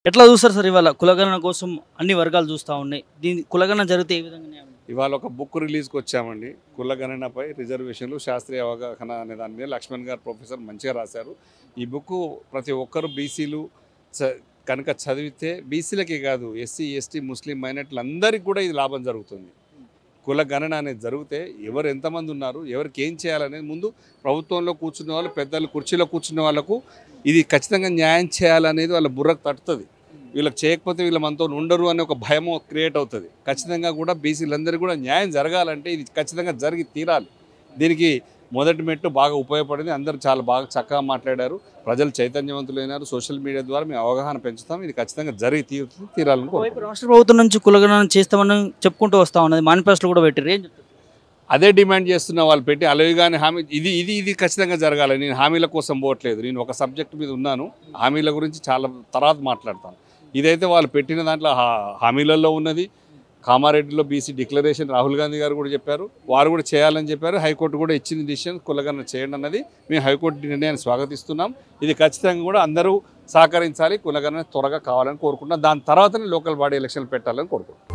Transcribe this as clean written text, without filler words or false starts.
ఎట్లా చూస్తారు సార్ ఇవాళ కులగణన కోసం అన్ని వర్గాలు చూస్తా ఉన్నాయి. దీని కులగణన జరిగితే ఏ విధంగా న్యాయం? ఇవాళ ఒక బుక్ రిలీజ్కి వచ్చామండి. కులగణనపై రిజర్వేషన్లు శాస్త్రీయ అవగాహన అనే దాని మీద లక్ష్మణ్ గారు ప్రొఫెసర్ మంచిగా రాశారు. ఈ బుక్ ప్రతి ఒక్కరు బీసీలు కనుక చదివితే బీసీలకే కాదు ఎస్సీ ఎస్టీ ముస్లిం మైనార్టీలు అందరికీ కూడా ఇది లాభం జరుగుతుంది. కులగణన అనేది జరిగితే ఎవరు ఎంతమంది ఉన్నారు, ఎవరికి ఏం చేయాలనేది ముందు ప్రభుత్వంలో కూర్చున్న వాళ్ళు, పెద్దలు కుర్చీలో కూర్చున్న వాళ్ళకు ఇది ఖచ్చితంగా న్యాయం చేయాలనేది వాళ్ళ బుర్రకు తట్టుతుంది. వీళ్ళకి చేయకపోతే వీళ్ళ మనతో ఉండరు అనే ఒక భయం క్రియేట్ అవుతుంది. ఖచ్చితంగా కూడా బీసీలందరికీ కూడా న్యాయం జరగాలంటే ఇది ఖచ్చితంగా జరిగి తీరాలి. దీనికి మొదటి మెట్టు బాగా ఉపయోగపడింది. అందరూ చాలా బాగా చక్కగా మాట్లాడారు. ప్రజలు చైతన్యవంతులైనారు. సోషల్ మీడియా ద్వారా మేము అవగాహన పెంచుతాం. ఇది ఖచ్చితంగా జరిగి తీరాలని ఒకవైపు రాష్ట్ర ప్రభుత్వం నుంచి కులగణన చేస్తామని చెప్పుకుంటూ వస్తా ఉన్నది. మేనిఫెస్టోలో కూడా పెట్టారు. ఏం చెప్తారు? అదే డిమాండ్ చేస్తున్న వాళ్ళు పెట్టి అలవి కానీ హామీ ఇది ఖచ్చితంగా జరగాలి. నేను హామీల కోసం పోవట్లేదు. నేను ఒక సబ్జెక్ట్ మీద ఉన్నాను. హామీల గురించి చాలా తర్వాత మాట్లాడతాను. ఇదైతే వాళ్ళు పెట్టిన దాంట్లో హామీలలో ఉన్నది. కామారెడ్డిలో బీసీ డిక్లరేషన్ రాహుల్ గాంధీ గారు కూడా చెప్పారు. వారు కూడా చేయాలని చెప్పారు. హైకోర్టు కూడా ఇచ్చిన డిసిషన్ కులగణన చేయండి అన్నది. మేము హైకోర్టు నిర్ణయాన్ని స్వాగతిస్తున్నాం. ఇది ఖచ్చితంగా కూడా అందరూ సహకరించాలి. కులగణన త్వరగా కావాలని కోరుకుంటున్నాం. దాని తర్వాతనే లోకల్ బాడీ ఎలక్షన్లు పెట్టాలని కోరుకుంటున్నాం.